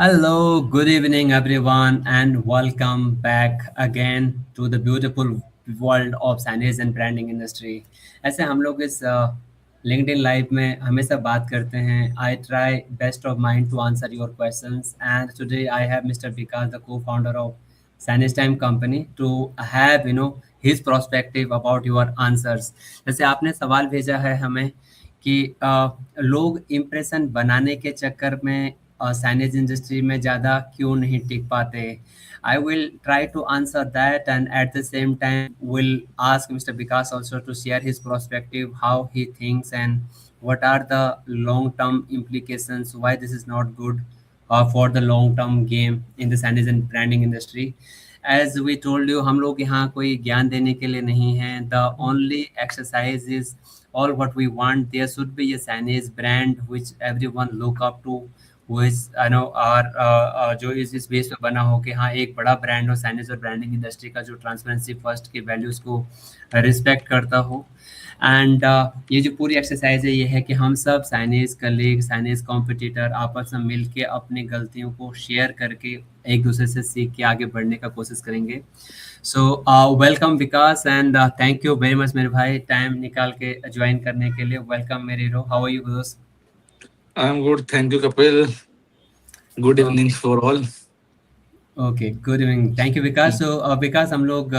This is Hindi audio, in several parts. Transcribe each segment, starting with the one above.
Hello, good evening, everyone, and welcome back again to the beautiful world of signage and branding industry. ऐसे हम लोग इस LinkedIn लाइव में हमेशा बात करते हैं. I try best of mine to answer your questions, and today I have Mr. Vikas, the co-founder of Signage Time Company, to have his perspective about your answers. जैसे आपने सवाल भेजा है हमें कि लोग इम्प्रेशन बनाने के चक्कर में साइनेज इंडस्ट्री में ज़्यादा क्यों नहीं टिक पाते. I will try to answer that and at the same time will ask mister Vikas also to share his prospective how he thinks and what are the long term implications, why this is not good for the long term game in the signage and branding industry. As we told you, हम लोग यहाँ कोई ज्ञान देने के लिए नहीं हैं. The only exercise is all what we want. There should be a signage brand which everyone look up to, which I know और जो इस बेस पे बना हो कि हाँ एक बड़ा ब्रांड हो साइनेज और ब्रांडिंग इंडस्ट्री का, जो ट्रांसपेरेंसी फर्स्ट के वैल्यूज़ को रिस्पेक्ट करता हो. एंड ये जो पूरी एक्सरसाइज है ये है कि हम सब साइनेज कलीग, साइनेज कॉम्पिटिटर आपस में मिल के अपनी गलतियों को शेयर करके एक दूसरे से सीख के आगे बढ़ने का कोशिश करेंगे. So welcome Vikas and thank you very much मेरे भाई टाइम निकाल के ज्वाइन करने के लिए. वेलकम मेरे हीरो, हाउ आर यू दोस्त? I'm good, thank you, Kapil. Good evening for all. Okay, good evening, thank you Vikas. Mm. सो विकास, हम लोग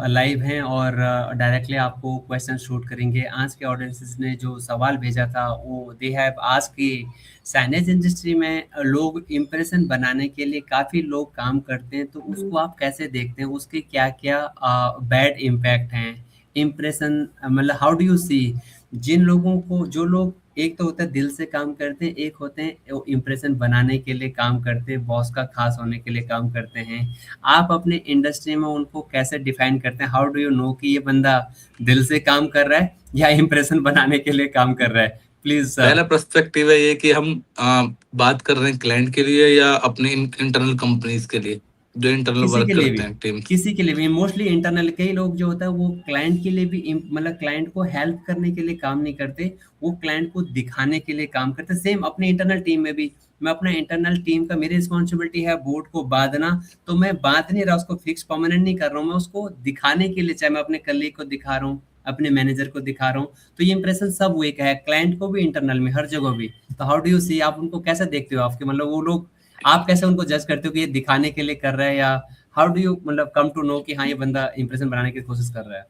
लाइव हैं और डायरेक्टली आपको क्वेश्चन शूट करेंगे. आज के ऑडियंसेस ने जो सवाल भेजा था वो दे हैव आस्क्ड कि साइनेज इंडस्ट्री में लोग इम्प्रेशन बनाने के लिए काफ़ी लोग काम करते हैं, तो उसको आप कैसे देखते हैं, उसके क्या क्या बैड इम्पैक्ट हैं इम्प्रेशन, मतलब हाउ डू यू सी जिन लोगों को, जो लोग एक तो होता है दिल से काम करते हैं, एक होते हैं वो इम्प्रेशन बनाने के लिए काम करते हैं, बॉस का खास होने के लिए काम करते हैं. आप अपने इंडस्ट्री में उनको कैसे डिफाइन करते हैं? हाउ डू यू नो कि ये बंदा दिल से काम कर रहा है या इम्प्रेशन बनाने के लिए काम कर रहा है? Please sir. पहला पर्सपेक्टिव है ये कि हम बात कर रहे हैं क्लाइंट के लिए या अपने इंटरनल कंपनीज के लिए जो इंटरनल किसी वर्क के लिए भी, करते हैं टीम. किसी के लिए भी, मोस्टली इंटरनल. कई लोग जो होता है वो क्लाइंट के लिए भी मतलब क्लाइंट को हेल्प करने के लिए काम नहीं करते, वो क्लाइंट को दिखाने के लिए काम करते. सेम अपने इंटरनल टीम में भी, मैं अपना इंटरनल टीम का, मेरी रिस्पॉन्सिबिलिटी है बोर्ड को बांधना, तो मैं बांध नहीं रहा, उसको फिक्स परमानेंट नहीं कर रहा हूँ, मैं उसको दिखाने के लिए, चाहे मैं अपने कलीग को दिखा रहा हूँ, अपने मैनेजर को दिखा रहा हूँ. तो ये इंप्रेशन सब वे का है, क्लाइंट को भी, इंटरनल में, हर जगह भी. तो हाउ डू यू सी, आप उनको कैसे देखते हो? आपके मतलब वो लोग, आप कैसे उनको जज करते हो कि ये दिखाने के लिए कर रहा है, या हाउ डू यू मतलब कम टू नो कि हाँ ये बंदा इंप्रेशन बनाने की कोशिश कर रहा है?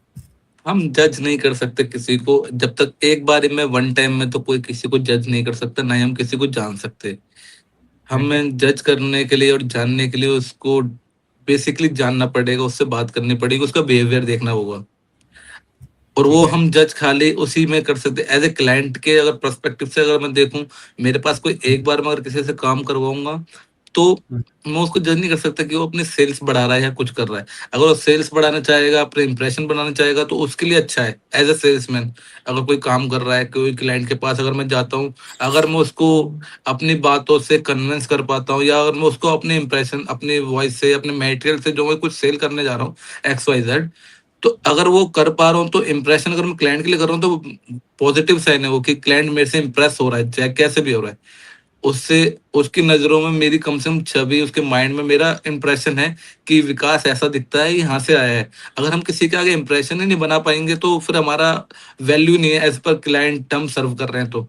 हम जज नहीं कर सकते किसी को जब तक एक बार में वन टाइम में, तो कोई किसी को जज नहीं कर सकता, ना ही हम किसी को जान सकते. ओके. हमें जज करने के लिए और जानने के लिए उसको बेसिकली जानना पड़ेगा, उससे बात करनी पड़ेगी, उसका बिहेवियर देखना होगा. और वो ठीक है. हम जज खाली उसी में कर सकते. एज ए क्लाइंट के अगर पर्सपेक्टिव से अगर मैं देखूं, मेरे पास कोई एक बार में अगर किसी से काम करवाऊंगा, तो मैं उसको जज नहीं कर सकता कि वो अपने सेल्स बढ़ा रहा है या कुछ कर रहा है. अगर वो सेल्स बढ़ाना चाहेगा, अपने इंप्रेशन बनाना चाहेगा, तो उसके लिए अच्छा है. एज ए सेल्समैन अगर कोई काम कर रहा है, कोई क्लाइंट के पास अगर मैं जाता हूँ, अगर मैं उसको अपनी बातों से कन्विंस कर पाता हूँ, या अगर मैं उसको अपने इंप्रेशन, अपनी वॉइस से, अपने मटेरियल से, जो मैं कुछ सेल करने जा रहा हूँ XYZ, तो अगर वो कर पा रहा हूँ, तो इम्प्रेशन अगर मैं क्लाइंट के लिए कर रहा हूँ, तो पॉजिटिव साइन है वो कि क्लाइंट मेरे से इम्प्रेस हो रहा है, चाहे कैसे भी हो रहा है. उससे उसकी नजरों में मेरी कम से कम छवि, उसके माइंड में मेरा इंप्रेशन है कि विकास ऐसा दिखता है, यहाँ से आया है. अगर हम किसी के आगे इंप्रेशन ही नहीं बना पाएंगे, तो फिर हमारा वैल्यू नहीं है एज पर क्लाइंट हम सर्व कर रहे हैं. तो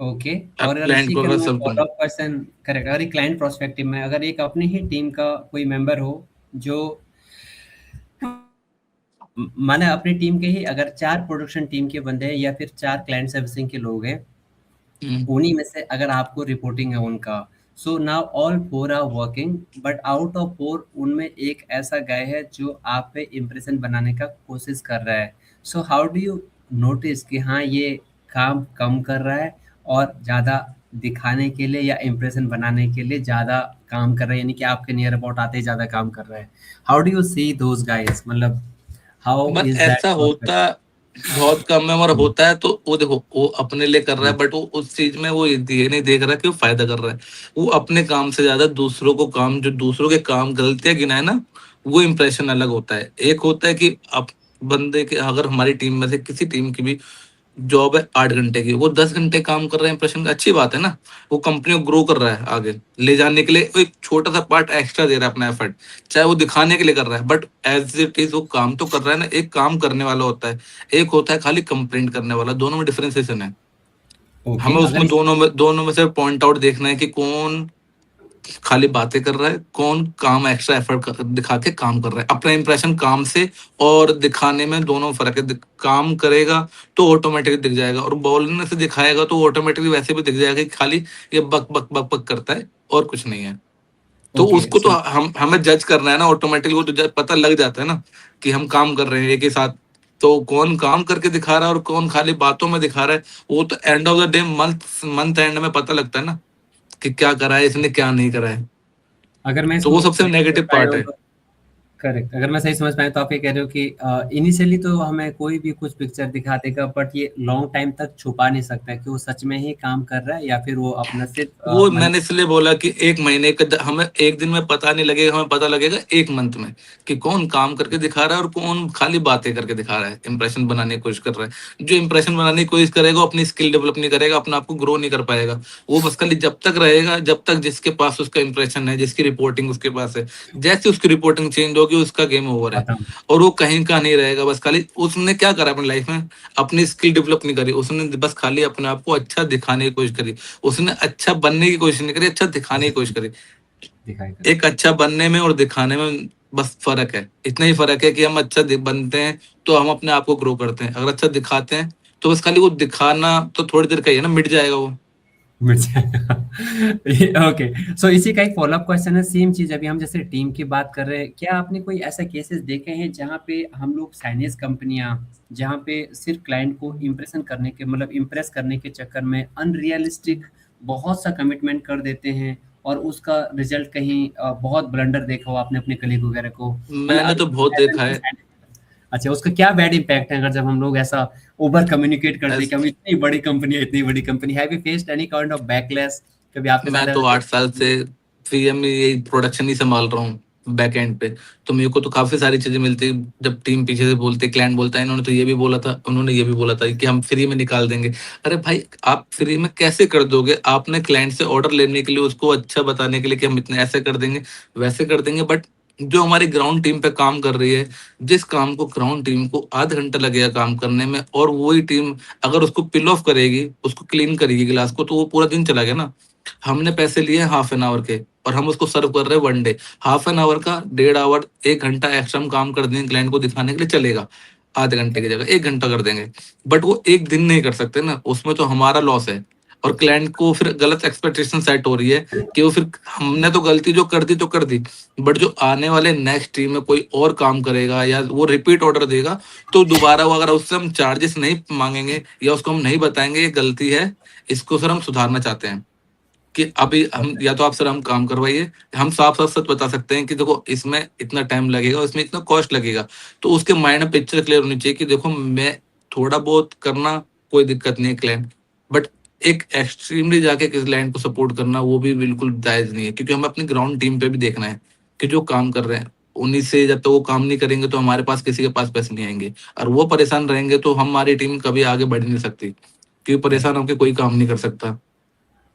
ओके. आप और अगर क्लाइंट इसी को के अगर मैं सर्व फॉलो करना. अप क्वेश्चन, करेक्ट, अगर एक क्लाइंट प्रोस्पेक्टिव में, अगर एक अपनी ही टीम का कोई मेंबर हो जो माने अपनी टीम के ही अगर 4 प्रोडक्शन टीम के बंदे हैं या फिर 4 क्लाइंट सर्विसिंग के लोग हैं, हम्म. उन्हीं में से अगर आपको रिपोर्टिंग है उनका, so now all 4 are working, but out of 4 उनमें एक ऐसा गाय है जो आप पे इम्प्रेशन बनाने का कोशिश कर रहा है. So how do you notice कि हाँ ये काम कम कर रहा है और ज़्यादा दिखाने के लिए या इम्प्रेशन बनाने के लिए ज़्यादा काम कर रहा है, यानी कि आपके नियर अबाउट आते ही ज़्यादा काम कर रहा है? How do you see those guys, मतलब हाउ बट इज दैट ऐसा होता प्रोस्पेक्ट? बहुत कम है, और होता है तो वो देखो, वो अपने लिए कर रहा है, बट वो उस चीज में वो ये नहीं देख रहा कि वो फायदा कर रहा है. वो अपने काम से ज्यादा दूसरों को काम, जो दूसरों के काम गलतियां गिनाए ना, वो इंप्रेशन अलग होता है. एक होता है कि अब बंदे के, अगर हमारी टीम में से किसी टीम की भी जॉब है 8 घंटे की, वो 10 घंटे काम कर रहे हैं इंप्रेशन का, अच्छी बात है ना। वो कंपनी को ग्रो कर रहा है, आगे ले जाने के लिए एक छोटा-सा पार्ट एक्स्ट्रा दे रहा है अपना एफर्ट, चाहे वो दिखाने के लिए कर रहा है, बट एज़ इट इज़ वो काम तो कर रहा है ना। एक काम करने वाला होता है, एक होता है खाली कंप्लेंट करने वाला, दोनों में डिफरेंशिएशन है। ओके, हमें अगर उसमें इस दोनों में से पॉइंट आउट देखना है कि कौन खाली बातें कर रहा है, कौन काम एक्स्ट्रा एफर्ट दिखा के काम कर रहा है। अपना इंप्रेशन काम से और दिखाने में दोनों फर्क है। काम करेगा तो ऑटोमेटिकली दिख जाएगा, और बोलने से दिखाएगा तो ऑटोमेटिकली वैसे भी दिख जाएगा कि खाली ये बक बक बक बक करता है और कुछ नहीं है। तो ओके, उसको तो सो हम हमें जज करना है ना, ऑटोमेटिकली वो तो पता लग जाता है ना कि हम काम कर रहे हैं एक ही साथ। तो कौन काम करके दिखा रहा है और कौन खाली बातों में दिखा रहा है, वो तो end of the day month month and में पता लगता है ना कि क्या करा है इसने, क्या नहीं करा है। अगर मैं तो इसको वो सबसे सही समझ नेगेटिव पाया पार्ट हूँ है। तो करेक्ट, अगर मैं सही समझ पाया तो आप ये कह रहे हो कि इनिशियली तो हमें कोई भी कुछ पिक्चर दिखा देगा, बट ये लॉन्ग टाइम तक छुपा नहीं सकता है कि वो सच में ही काम कर रहा है या फिर वो अपना सिर्फ वो मतलब मैंने इसलिए बोला कि 1 महीने का हमें 1 दिन में पता नहीं लगेगा, हमें पता लगेगा 1 मंथ में कि कौन काम करके दिखा रहा है और कौन खाली बातें करके दिखा रहा है, इंप्रेशन बनाने की कोशिश कर रहा है। जो इंप्रेशन बनाने की कोशिश करेगा, वो अपनी स्किल डेवलप नहीं करेगा, अपने आप को ग्रो नहीं कर पाएगा। वो बस खाली जब तक रहेगा, जब तक जिसके पास उसका इंप्रेशन है, जिसकी रिपोर्टिंग उसके पास है, जैसे उसकी रिपोर्टिंग चेंज होगी, उसका गेम ओवर है। खत्म। और वो कहीं का नहीं रहेगा, बस खाली उसने क्या करा अपनी लाइफ में, अपनी स्किल डेवलप नहीं करी, उसने बस खाली अपने आप को अच्छा दिखाने की कोशिश करी। उसने अच्छा बनने की कोशिश नहीं करी, अच्छा दिखाने की कोशिश करी। दिखाई कर एक अच्छा बनने में और दिखाने में बस फ़र्क है। इतना ही फ़र्क है कि हम अच्छा बनते हैं, तो हम अपने आप को ग्रो करते हैं। अगर अच्छा दिखाते हैं, तो बस खाली वो दिखाना तो थोड़ी देर का ही है ना, मिट जाएगा वो। मिट जाएगा। ओके, सो इसी का एक फॉलोअप क्वेश्चन है, सेम चीज अभी हम जैसे टीम की बात कर रहे हैं, क्या आपने कोई ऐसा केसेस देखे हैं जहाँ पे हम लोग चाइनीज कंपनियां, जहाँ पे सिर्फ क्लाइंट को इम्प्रेशन करने के मतलब इम्प्रेस करने के चक्कर में अनरियलिस्टिक बहुत सा कमिटमेंट कर देते हैं और उसका रिजल्ट कहीं बहुत ब्लंडर देखा हो आपने अपने कलीग वगैरह को, मतलब मैंने अगर तो बहुत ऐसा देखा नहीं है। sign- अच्छा, उसका क्या बैड इम्पैक्ट है अगर जब हम लोग ऐसा ओवर कम्युनिकेट करते हैं ऐस कि हम इतनी बड़ी company, have you faced any kind of backlash? कभी आपके मैं साथ तो ऐसा 8 साल कुछ? से सीएम में यही प्रोडक्शन ही सँभाल रहा हूँ, बैक एंड पे। तो मेरे को तो काफ़ी सारी चीज़ें मिलती हैं, जब टीम पीछे से बोलती है, क्लाइंट बोलता है, इन्होंने तो ये भी बोला था, उन्होंने ये भी बोला था कि हम फ्री में निकाल देंगे। अरे भाई, आप फ्री में कैसे कर दोगे? आपने क्लाइंट से ऑर्डर लेने के लिए, उसको अच्छा बताने के लिए कि हम इतने ऐसे कर देंगे, वैसे कर देंगे, बट जो हमारी ग्राउंड टीम पे काम कर रही है, जिस काम को ग्राउंड टीम को आधा घंटा लगेगा काम करने में, और वही टीम अगर उसको पिल ऑफ करेगी, उसको क्लीन करेगी ग्लास को, तो वो पूरा दिन चला गया ना। हमने पैसे लिए हाफ एन आवर के, और हम उसको सर्व कर रहे हैं 1 डे। हाफ एन आवर का 1.5 आवर, 1 घंटा एक्स्ट्रा हम काम कर देंगे क्लाइंट को दिखाने के लिए, चलेगा। आधे घंटे की जगह 1 घंटा कर देंगे। बट वो 1 दिन नहीं कर सकते ना, उसमें तो हमारा लॉस है। और क्लाइंट को फिर गलत एक्सपेक्टेशन सेट हो रही है कि वो फिर हमने तो गलती जो कर दी तो कर दी, बट जो आने वाले नेक्स्ट टीम में कोई और काम करेगा या वो रिपीट ऑर्डर देगा, तो दोबारा वो अगर उससे हम चार्जेस नहीं माँगेंगे या उसको हम नहीं बताएँगे ये गलती है, इसको सर हम सुधारना चाहते हैं। कि अभी हम या तो आप सर हम काम करवाइए, हम साफ-साफ सच बता सकते हैं कि देखो इसमें इतना टाइम लगेगा, इसमें इतना कॉस्ट लगेगा। तो उसके माइंड में पिक्चर क्लियर होनी चाहिए कि देखो मैं थोड़ा बहुत करना कोई दिक्कत नहीं है क्लाइंट, बट एक एक्सट्रीमली जाके किसी क्लाइंट को सपोर्ट करना वो भी बिल्कुल जायज़ नहीं है, क्योंकि हमें अपनी ग्राउंड टीम पे भी देखना है कि जो काम कर रहे हैं, उन्हीं से जब तक वो काम नहीं करेंगे तो हमारे पास किसी के पास पैसे नहीं आएँगे, और वो परेशान रहेंगे तो हमारी टीम कभी आगे बढ़ ही नहीं सकती, क्योंकि परेशान होके कोई काम नहीं कर सकता।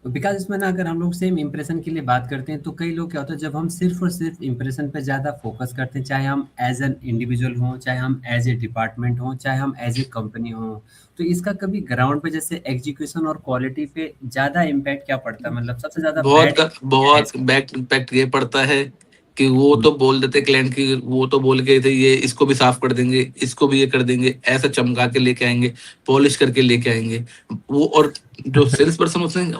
बिकॉज़ इसमें ना अगर हम लोग सेम इम्प्रेशन के लिए बात करते हैं, तो कई लोग क्या होता है जब हम सिर्फ़ और सिर्फ़ इम्प्रेशन पे ज़्यादा फ़ोकस करते हैं, चाहे हम एज़ एन इंडिविजुअल हों, चाहे हम एज़ ए डिपार्टमेंट हों, चाहे हम एज़ ए कंपनी हों, तो इसका कभी ग्राउंड पे जैसे एग्ज़ीक्यूशन और क्वालिटी पे ज़्यादा इम्पैक्ट क्या पड़ता है? मतलब सबसे ज़्यादा बैड क्या है बहुत इसका? बैक इम्पैक्ट ये पड़ता है कि वो हुँ, तो बोल देते क्लाइंट की, वो तो बोल गए थे ये इसको भी साफ कर देंगे, इसको भी ये कर देंगे, ऐसा चमका के लेके आएँगे, पॉलिश करके लेके आएँगे। वो और जो सेल्स पर्सन होते हैं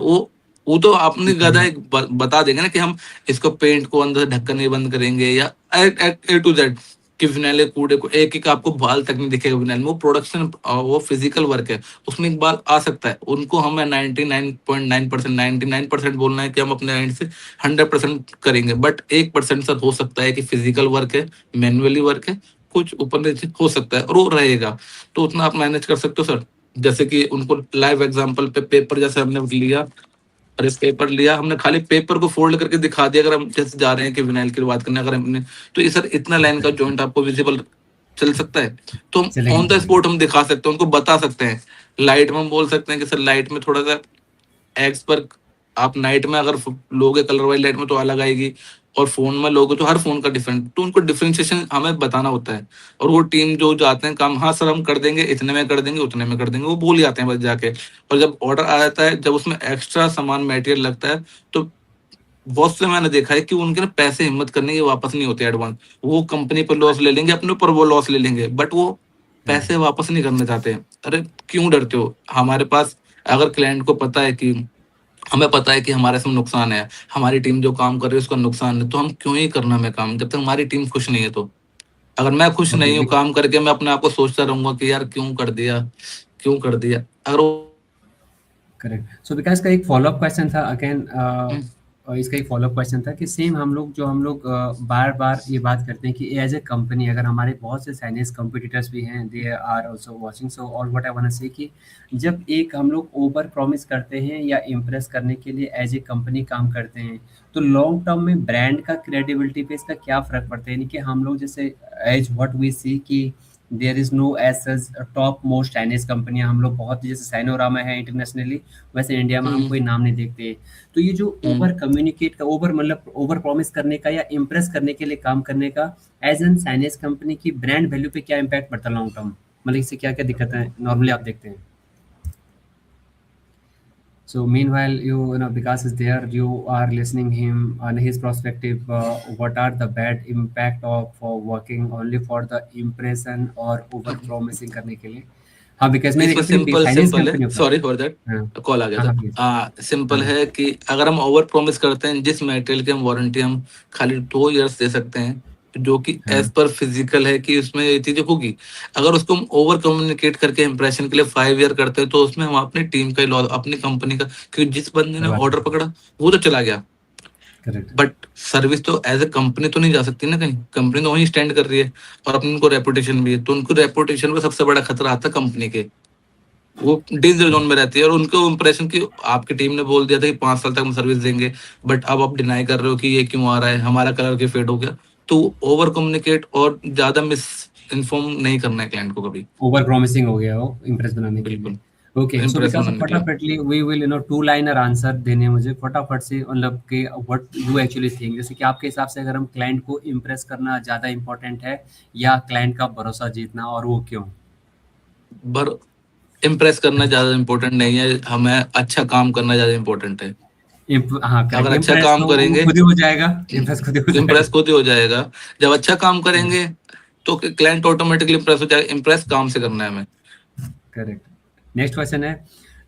वो तो आपने ज़्यादा एक बता देंगे ना कि हम इसको पेंट को अंदर से ढक्कन नहीं बंद करेंगे, या ए टू जेड कि विनाइल के कूड़े को एक-एक आपको बाल तक नहीं दिखेगा विनाइल में। वो प्रोडक्शन वो फिज़िकल वर्क है। उसमें एक बाल आ सकता है। उनको हमें 99.9% 99% बोलना है कि हम अपने एंड से 100% करेंगे। बट 1% सर हो सकता है कि फिज़िकल वर्क है, मैनुअली वर्क है, कुछ ऊपर-नीचे हो सकता है और वो रहेगा। तो उतना आप मैनेज कर सकते हो सर। जैसे कि उनको लाइव एग्ज़ाम्पल पे पेपर जैसे हमने लिया, और इस पेपर लिया, हमने खाली पेपर को फ़ोल्ड करके दिखा दिया, अगर हम जैसे जा रहे हैं कि विनाइल की बात करने, अगर हमने तो ये सर इतना लाइन का जॉइंट आपको विज़िबल चल सकता है। तो हम चलेगा, ऑन द चलेगा। स्पॉट हम दिखा सकते हैं, उनको बता सकते हैं। लाइट में हम बोल सकते हैं कि सर लाइट में थोड़ा सा एक्स पर आप नाइट में अगर लोगे कलर वाली लाइट में तो अलग आएगी, और फोन में लोगे तो हर फोन का डिफरेंट, तो उनको डिफरेंशिएशन हमें बताना होता है। और वो टीम जो जाते हैं काम, हाँ सर हम कर देंगे, इतने में कर देंगे, उतने में कर देंगे, वो भूल जाते हैं बस जाके। और जब ऑर्डर आ जाता है, जब उसमें एक्स्ट्रा सामान मटेरियल लगता है, तो बहुत से मैंने देखा है कि उनके ना पैसे हिम्मत करने के वापस नहीं होते एडवांस। वो कंपनी पर लॉस ले लेंगे, अपने ऊपर वो लॉस ले लेंगे, बट वो पैसे करेक्ट। वापस नहीं करने चाहते। अरे क्यों डरते हो? हमारे पास अगर क्लाइंट को पता है कि हमें पता है कि हमारे इसमें नुकसान है, हमारी टीम जो काम कर रही है उसका नुकसान है, तो हम क्यों ही करना मैं काम जब तक हमारी टीम खुश नहीं है। तो अगर मैं खुश ओके। नहीं हूँ काम करके, मैं अपने आप को सोचता रहूंगा कि यार क्यों कर दिया, क्यों कर दिया। अगर वो करेक्ट। सो विकास का एक फ़ॉलो-अप क्वेश्चन था अगेन, हम्म, इसका एक फ़ॉलो-अप क्वेश्चन था कि सेम हम लोग बार-बार ये बात करते हैं कि एज़ अ कंपनी अगर हमारे बहुत से चाइनीज़ कॉम्पिटिटर्स भी हैं, they are also watching, so all what I want to say कि जब एक हम लोग ओवर प्रॉमिस करते हैं या इम्प्रेस करने के लिए एज़ अ कंपनी काम करते हैं, तो लॉन्ग टर्म में ब्रांड का क्रेडिबिलिटी पे इसका क्या फ़र्क पड़ता है? यानी कि हम लोग जैसे एज़ व्हाट वी सी कि there is no as such top most Chinese कंपनियाँ हम लोग बहुत, जैसे साइनोरामा है इंटरनेशनली, वैसे इंडिया में हम हम्म, कोई नाम नहीं देखते। तो ये जो हम्म। ओवर कम्युनिकेट का ओवर मतलब ओवर प्रॉमिस करने का या इम्प्रेस करने के लिए काम करने का एज़ एन चाइनीज़ कंपनी की ब्रांड वैल्यू पे क्या इम्पैक्ट पड़ता है लॉन्ग टर्म? मतलब इससे क्या-क्या दिक्कतें नॉर्मली आप देखते हैं? So meanwhile, you know, Vikas is there, you are listening him on his perspective, what are the bad impact of working only for the impression और over promising करने के लिए? हाँ, बिकॉज़ मैंने इसमें एक्चुअली सिंपल चाइनीज़ सिंपल है, कंपनियों का। सॉरी फॉर दैट, हाँ, कॉल आ गया हाँ, हाँ, था। प्लीज़। सिंपल हाँ, है कि अगर हम ओवर प्रॉमिस करते हैं, जिस मटेरियल की हम वारंटी हम खाली 2 इयर्स दे सकते हैं, जो कि हाँ, एज पर फिजिकल है कि उसमें ये चीजें होगी, अगर उसको हम ओवर कम्युनिकेट करके इंप्रेशन के लिए 5 ईयर करते हैं, तो उसमें हम अपनी टीम का ही लॉस, अपनी कंपनी का, क्योंकि जिस बंदे ने बर्बाद कर ऑर्डर देते हैं। पकड़ा वो तो चला गया, करेक्ट। बट सर्विस तो एज ए कंपनी तो नहीं जा सकती ना कहीं, कंपनी तो वहीं स्टैंड कर रही है, और अपनी उनको रेपुटेशन भी है, तो उनको रेपुटेशन पे सबसे बड़ा खतरा आता है कंपनी के। वो डेंजर जोन करेक्ट। में रहती है, और उनको इम्प्रेशन की आपकी टीम ने बोल दिया था कि 5 साल तक हम सर्विस देंगे, बट अब आप डिनाई कर रहे हो कि ये क्यों आ रहा है, हमारा कलर के फेड हो गया। तो ओवर कम्युनिकेट और ज्यादा मिस इन्फॉर्म नहीं करना है क्लाइंट को कभी। ओवर प्रॉमिसिंग हो गया वो इम्प्रेस बनाने के लिए। बिल्कुल, okay, so impress because of बनाने के लिए। फटाफटली we will two liner answer देने हैं मुझे फटाफट से, मतलब कि व्हाट यू एक्चुअली थिंक, जैसे कि आपके हिसाब से अगर हम क्लाइंट को इम्प्रेस करना ज़्यादा इम्पोर्टेंट है या क्लाइंट का भरोसा जीतना, और वो क्यों? पर इम्प्रेस करना ज्यादा इम्पोर्टेंट नहीं है, हमें अच्छा काम करना ज्यादा इम्पोर्टेंट है। हाँ, करेक्ट। अगर अच्छा इम्प्रेस काम तो वो करेंगे, खुद ही हो जाएगा, इम्प्रेस खुद ही हो इम्प्रेस जाएगा। खुद ही हो जाएगा। जब अच्छा काम हुँ, करेंगे तो क्लाइंट ऑटोमेटिकली इम्प्रेस हो जाएगा। इम्प्रेस काम से करना है हमें। करेक्ट। नेक्स्ट क्वेश्चन है,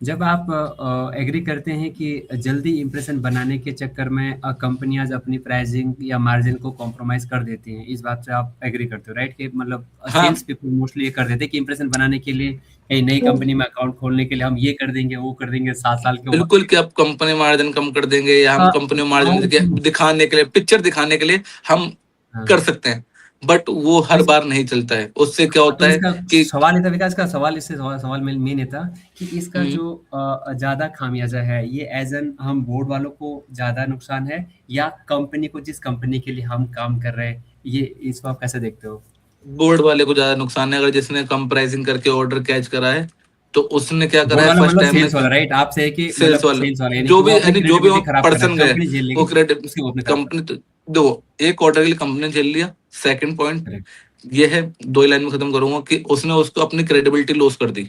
जब आप एग्री करते हैं कि जल्दी इंप्रेशन बनाने के चक्कर में कंपनियां अपनी प्राइसिंग या मार्जिन को कॉम्प्रोमाइज कर देती हैं, इस बात से आप एग्री करते हो राइट? कि मतलब हाँ, सेल्स पीपल मोस्टली ये कर देते हैं कि इंप्रेशन बनाने के लिए कहीं नई कंपनी में अकाउंट खोलने के लिए हम ये कर देंगे, वो कर देंगे, 7 साल के बिल्कुल कि आप कंपनी मार्जिन कम कर देंगे, या हम कंपनी मार्जिन हाँ, दिखाने के लिए, पिक्चर दिखाने के लिए हम हाँ। कर सकते हैं, बट वो हर बार नहीं चलता है। उससे क्या हाँ, तो होता है इसका कि सवाल ये था विकास का सवाल, इससे सवाल मेन ये था कि इसका हम्म, जो ज़्यादा खामियाजा है ये एज़ एन हम बोर्ड वालों को ज़्यादा नुकसान है या कंपनी को, जिस कंपनी के लिए हम काम कर रहे हैं, ये इसको आप कैसे देखते हो? बोर्ड वाले को ज्यादा नुकसान है। अगर जिसने कम प्राइसिंग करके ऑर्डर कैच करा है, तो उसने क्या करा बोर्ड है वाला फर्स्ट मतलब टाइम में, सेल्स वाला राइट? आपसे है कि सेल्स मतलब वाला, सेल्स वाला, यानी जो कि भी वो अपनी यानी जो भी क्रेडिबिलिटी वहाँ खराब कर रहा है, पर्सन गए, कंपनी झेल वो लेगी, क्रेडिट उसकी वो अपने खराब कर कंपनी तो दो, एक ऑर्डर के लिए कंपनी ने झेल लिया। सेकंड पॉइंट करेक्ट, ये है, 2 ही लाइन में खत्म करूंगा, कि उसने उसको अपनी क्रेडिबिलिटी लॉस कर दी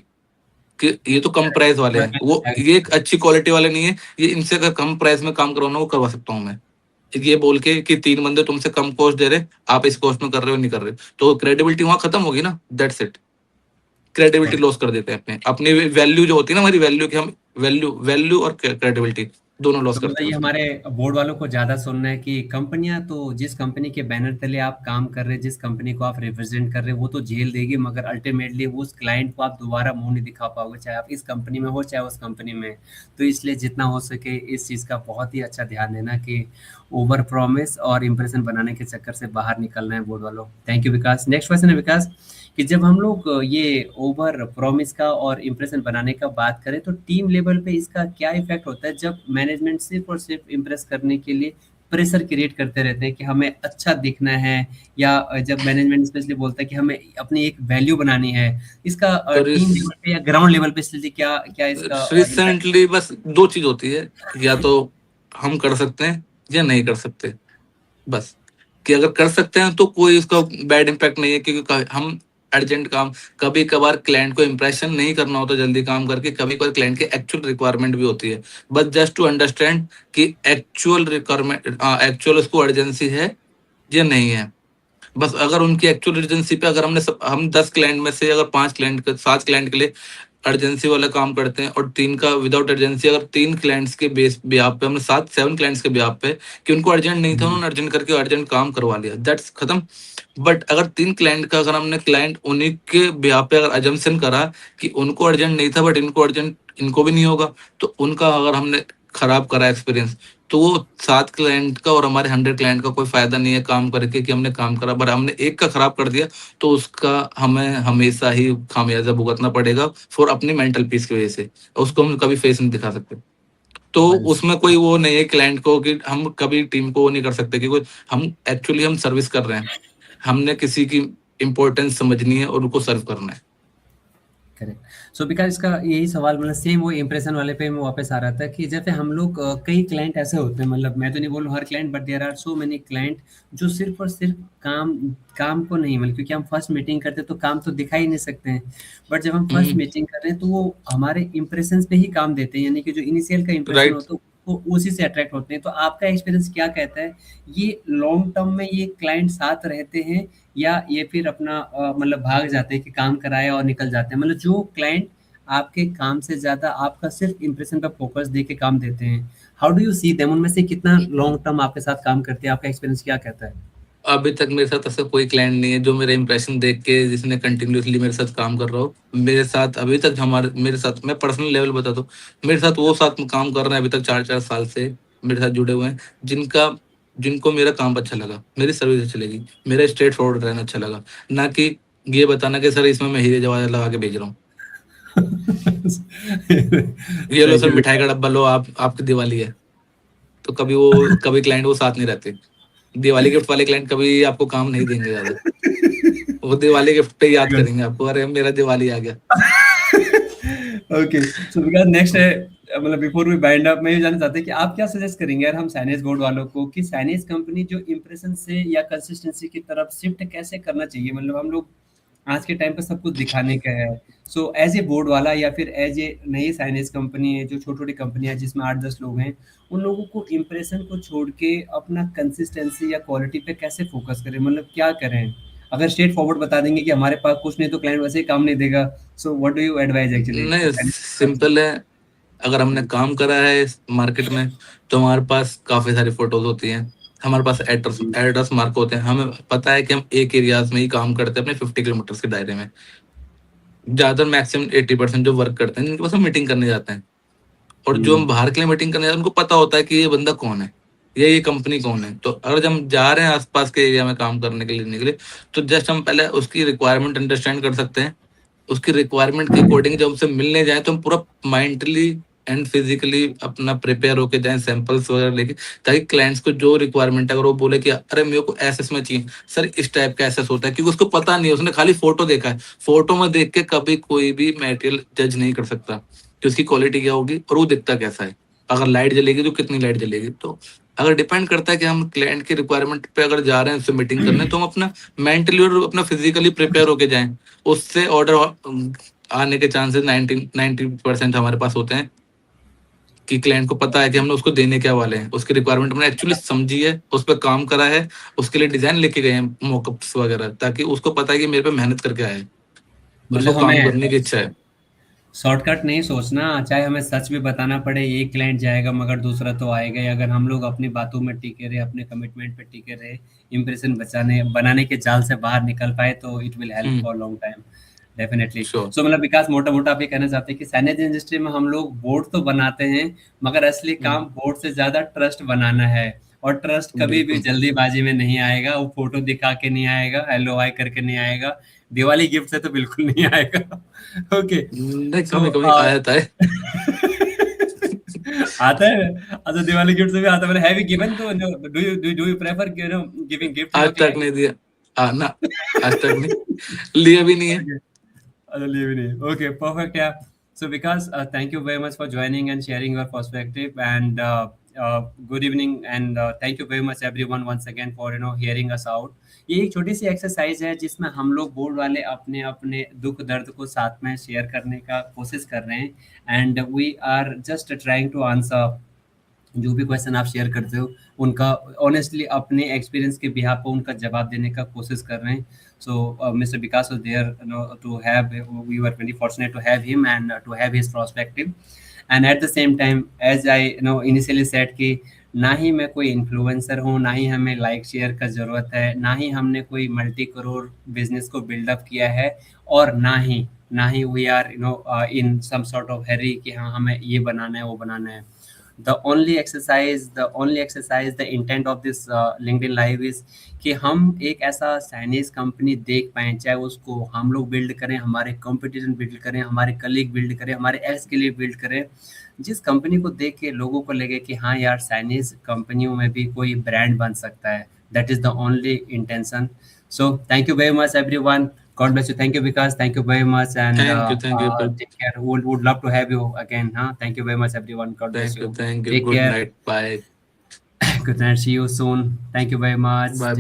कि ये तो कम प्राइस वाले हैं, वो ये एक अच्छी क्वालिटी वाले नहीं है, ये इनसे अगर कम प्राइस में काम करवाना वो करवा सकता हूँ मैं, ये बोल के कि 3 बंदे तुमसे कम कॉस्ट दे रहे, आप इस कॉस्ट में कर रहे हो नहीं कर रहे, तो क्रेडिबिलिटी वहां खत्म होगी ना, that's it. Credibility correct. Loss कर देते हैं अपने अपनी वैल्यू जो होती है ना, हमारी वैल्यू की हम वैल्यू वैल्यू और क्रेडिबिलिटी दोनों लॉस तो मतलब करते हैं ये उसमें। हमारे बोर्ड वालों को ज़्यादा सुनना है कि कंपनियां तो जिस कंपनी के बैनर तले आप काम कर रहे हैं, जिस कंपनी को आप रिप्रेजेंट कर रहे हैं, वो तो झेल देगी, मगर अल्टीमेटली वो उस क्लाइंट को आप दोबारा मुंह नहीं दिखा पाओगे, चाहे आप इस कंपनी में हो चाहे उस कंपनी में। तो इसलिए जितना हो सके इस चीज़ का बहुत ही अच्छा ध्यान देना कि ओवर प्रॉमिस और इम्प्रेशन बनाने के चक्कर से बाहर निकलना है बोर्ड वालों। Thank you Vikas. Next question है विकास, कि जब हम लोग ये ओवर प्रॉमिस का और इम्प्रेशन बनाने का बात करें, तो टीम लेवल पे इसका क्या इफ़ेक्ट होता है जब मैनेजमेंट सिर्फ़ और सिर्फ़ इम्प्रेस करने के लिए प्रेशर क्रिएट करते रहते हैं कि हमें अच्छा दिखना है, या जब मैनेजमेंट स्पेशली बोलता है कि हमें अपनी एक वैल्यू बनानी है, इसका तो टीम लेवल पे या ग्राउंड लेवल पे स्पेशली क्या क्या इसका इम्पैक्ट? रिसेंटली बस दो चीज होती है, या तो हम कर सकते हैं या नहीं कर सकते, बस। कि अगर कर सकते हैं तो कोई उसका बैड इम्पैक्ट नहीं है, क्योंकि हम अर्जेंट काम, कभी कभार क्लाइंट को इम्प्रेशन नहीं करना होता जल्दी काम करके, कभी कभार क्लाइंट की एक्चुअल रिक्वायरमेंट भी होती है, बस जस्ट टू अंडरस्टैंड कि एक्चुअल रिक्वायरमेंट, एक्चुअल उसको अर्जेंसी है या नहीं है। बस अगर उनकी एक्चुअल अर्जेंसी पे, अगर हम 10 क्लाइंट में से अगर 5 क्लाइंट, 7 क्लाइंट के लिए अर्जेंसी वाला काम करते हैं, और 3 का विदाउट अर्जेंसी, अगर 3 क्लाइंट्स के बेस ब्याह पे हमने 7 क्लाइंट्स के ब्याह पे, कि उनको अर्जेंट नहीं था, उन्होंने अर्जेंट करके अर्जेंट काम करवा लिया, दैट्स खत्म। बट अगर 3 क्लाइंट का, अगर हमने क्लाइंट उन्हीं के ब्याह पे अगर अजम्पशन करा कि उनको अर्जेंट नहीं था बट इनको अर्जेंट, इनको भी नहीं होगा, तो उनका अगर हमने खराब करा एक्सपीरियंस, तो वो 7 क्लाइंट का और हमारे 100 क्लाइंट का कोई फायदा नहीं है काम करके, कि हमने काम करा पर हमने एक का खराब कर दिया, तो उसका हमें हमेशा ही खामियाजा भुगतना पड़ेगा फॉर अपनी मेंटल पीस की वजह से। उसको हम कभी फेस नहीं दिखा सकते। तो वेल उसमें कोई वो नहीं है क्लाइंट को, कि हम कभी टीम को वो नहीं कर सकते, कि कोई, हम एक्चुअली हम सर्विस कर रहे हैं, हमने किसी की इंपॉर्टेंस समझनी है और उनको सर्व करना है। करेक्ट। सो बिकॉज़ इसका यही सवाल मतलब सेम वो इम्प्रेशन वाले पे मैं वापस आ रहा था कि जैसे हम लोग कई क्लाइंट ऐसे होते हैं, मतलब मैं तो नहीं बोल रहा हूँ हर client, but there are so many client जो सिर्फ़ और सिर्फ़ काम काम को नहीं, मतलब क्योंकि हम फर्स्ट मीटिंग करते हैं तो काम तो दिखा ही नहीं सकते हैं। बट जब हम फर्स्ट हम्म। मीटिंग कर रहे हैं तो वो हमारे इम्प्रेशंस पे ही काम देते हैं, यानी कि जो इनिशियल का इम्प्रेशन राइट। होता है वो उसी से अट्रैक्ट होते हैं। तो आपका एक्सपीरियंस क्या कहता है, ये लॉन्ग टर्म में ये क्लाइंट साथ रहते हैं, या ये फिर अपना मतलब भाग जाते हैं कि काम कराया और निकल जाते हैं? मतलब जो क्लाइंट आपके काम से ज़्यादा आपका सिर्फ़ इम्प्रेशन पे फ़ोकस दे के काम देते हैं, how do you see them? उनमें से कितना लॉन्ग टर्म आपके साथ काम करते हैं? आपका एक्सपीरियंस क्या कहता है? अभी तक मेरे साथ ऐसा कोई क्लाइंट नहीं है जो मेरे इंप्रेशन देख के, जिसने कंटिन्यूअसली मेरे साथ काम कर रहा हो। मेरे साथ अभी तक, हमारे मेरे साथ, मैं पर्सनल लेवल बताता हूँ, मेरे साथ वो साथ में काम कर रहे हैं अभी तक 4-4 साल से मेरे साथ जुड़े हुए हैं, जिनका जिनको मेरा काम अच्छा लगा, मेरी सर्विस अच्छी लगी, मेरा स्ट्रेट फॉरवर्ड रहना अच्छा लगा, ना कि ये बताना कि सर इसमें मैं हीरे जवाहर लगा के भेज रहा हूँ, ये लो सही सर है मिठाई का डब्बा लो, आप आपकी दिवाली है। तो कभी क्लाइंट वो साथ नहीं रहते। दिवाली गिफ्ट वाले क्लाइंट कभी आपको काम नहीं देंगे ज्यादा, वो दिवाली गिफ्ट पे याद बिकॉज़ करेंगे आपको, अरे मेरा दिवाली आ गया। ओके, सो बिकॉज़ नेक्स्ट है, मतलब बिफोर वी वाइंड अप, मैं ये जानना चाहता हूँ कि आप क्या सजेस्ट करेंगे यार हम साइनेज बोर्ड वालों को, कि साइनेज कंपनी जो इम्प्रेशन से या कंसिस्टेंसी की तरफ शिफ्ट कैसे करना चाहिए? मतलब हम लोग आज के टाइम पे सब कुछ दिखाने का है। सो एज़ ए बोर्ड वाला या फिर एज़ ए नई साइनेज कंपनी है, जो छोटी-छोटी कंपनियाँ हैं जिसमें 8-10 लोग हैं, उन लोगों को इम्प्रेशन को छोड़ के अपना कंसिस्टेंसी या क्वालिटी पे कैसे फोकस करें? मतलब क्या करें? अगर स्ट्रेट फॉरवर्ड बता देंगे कि हमारे पास कुछ नहीं तो क्लाइंट वैसे ही काम नहीं देगा, so what do you advice actually नहीं, साइनेज? सिंपल है। अगर हमने काम करा है मार्केट में, तो हमारे पास काफी सारी फोटोज होती हैं, हमारे पास एड्रेस हुँ, एड्रेस मार्क होते हैं, हमें पता है कि हम एक एरियाज में ही काम करते हैं अपने 50 किलोमीटर के दायरे में। ज्यादा मैक्सिमम 80% जो वर्क करते हैं, जिनके पास हम मीटिंग करने जाते हैं, और जो हुँ, हम बाहर के लिए मीटिंग करने जाते हैं, उनको पता होता है कि ये बंदा कौन है या ये कंपनी कौन है। तो अगर जब हम जा रहे हैं आसपास के एरिया में काम करने के लिए, लेने के लिए, तो जस्ट हम पहले उसकी रिक्वायरमेंट अंडरस्टैंड कर सकते हैं। उसकी रिक्वायरमेंट के अकॉर्डिंग जब हमसे मिलने जाए, तो हम पूरा मेंटली एंड फिजिकली अपना प्रिपेयर होके जाएं, सैंपल्स वगैरह लेके, ताकि क्लाइंट्स को जो रिक्वायरमेंट है, अगर वो बोले कि अरे मेरे को एसेस में चाहिए सर, इस टाइप का एसेस होता है, क्योंकि उसको पता नहीं है, उसने खाली फोटो देखा है। फोटो में देख के कभी कोई भी मटेरियल जज नहीं कर सकता कि उसकी क्वालिटी क्या होगी और वो दिखता कैसा है। अगर लाइट जलेगी तो कितनी लाइट जलेगी, तो अगर डिपेंड करता है कि हम क्लाइंट की रिक्वायरमेंट पे अगर जा रहे हैं उससे मीटिंग करने, तो हम अपना मेंटली और अपना फिजिकली प्रिपेयर होके जाएं। उससे ऑर्डर आने के चांसेस 90% हमारे पास होते हैं, कि क्लाइंट को पता है कि हमने उसको देने क्या वाले हैं, उसकी रिक्वायरमेंट हमने एक्चुअली समझी है, उस पर काम करा है, उसके लिए डिजाइन लेके गए हैं, मॉकअप्स वगैरह, ताकि उसको पता है कि मेरे पे मेहनत करके आया है और उसको मतलब काम हमें करने की इच्छा है। शॉर्टकट नहीं सोचना, चाहे हमें सच भी बताना पड़े, एक क्लाइंट जाएगा मगर दूसरा तो आएगा ही। अगर हम लोग अपनी बातों में टिके रहे, अपने कमिटमेंट पे टिके रहे, इम्प्रेशन बचाने बनाने के जाल से बाहर निकल पाए, तो it will help hmm. For long time, definitely. Sure. So मतलब विकास, मोटा-मोटा आप ये कहना चाहते हैं कि साइनेज इंडस्ट्री में हम लोग बोर्ड तो बनाते हैं, मगर असली काम बोर्ड से ज़्यादा ट्रस्ट बनाना है। और ट्रस्ट कभी भी बिल्कुल। जल्दीबाजी में नहीं आएगा, वो फ़ोटो दिखा के नहीं आएगा, हेलो हाय करके नहीं आएगा, दिवाली गिफ्ट से तो बिल्कुल नहीं आएगा। ओके। नहीं, सो कभी कभी आ जाता है। आता है? अच्छा, दिवाली गिफ्ट में भी आता है। मैंने have you given to do you prefer giving gift to आज योर तक नहीं क्लाइंट्स? दिया। ना, आज तक नहीं, लिया भी नहीं है। Okay. Really. Okay, perfect. Yeah. So, Vikas, thank you very much for joining and sharing your perspective. And good evening. And thank you very much, everyone, once again for hearing us out. ये एक छोटी सी एक्सरसाइज है जिसमें हम लोग बोर्ड वाले अपने अपने दुख दर्द को साथ में शेयर करने का कोशिश कर रहे हैं and we are just trying to answer जो भी क्वेश्चन आप शेयर करते हो उनका ऑनेस्टली अपने एक्सपीरियंस के बिहाफ पे उनका जवाब देने का कोशिश कर रहे हैं so mister Vikas was there to have we were very fortunate to have him and to have his perspective and at the same time as I initially said कि ना ही मैं कोई इन्फ्लुएंसर हूँ ना ही हमें लाइक शेयर का ज़रूरत है ना ही हमने कोई मल्टी करोड़ बिजनेस को बिल्डअप किया है और ना ही we are in some sort of hurry कि हाँ हमें ये बनाना है वो बनाना है the only exercise the intent of this LinkedIn live is कि हम एक ऐसा चाइनीज कंपनी देख पाएँ चाहे उसको हम लोग बिल्ड करें हमारे कंपटीशन बिल्ड करें हमारे कलीग बिल्ड करें हमारे एक्स के लिए बिल्ड करें जिस कंपनी को देख के लोगों को लगे कि हाँ यार चाइनीज कंपनियों में भी कोई ब्रांड बन सकता है that is the only intention so thank you very much everyone God bless you. Thank you, Vikas. Thank you very much. And thank you, take care. Would love to have you again. Huh? Thank you very much, everyone. God bless you. Thank you, Take good care. Night, bye, Good night. See you soon. Thank you very much. Bye.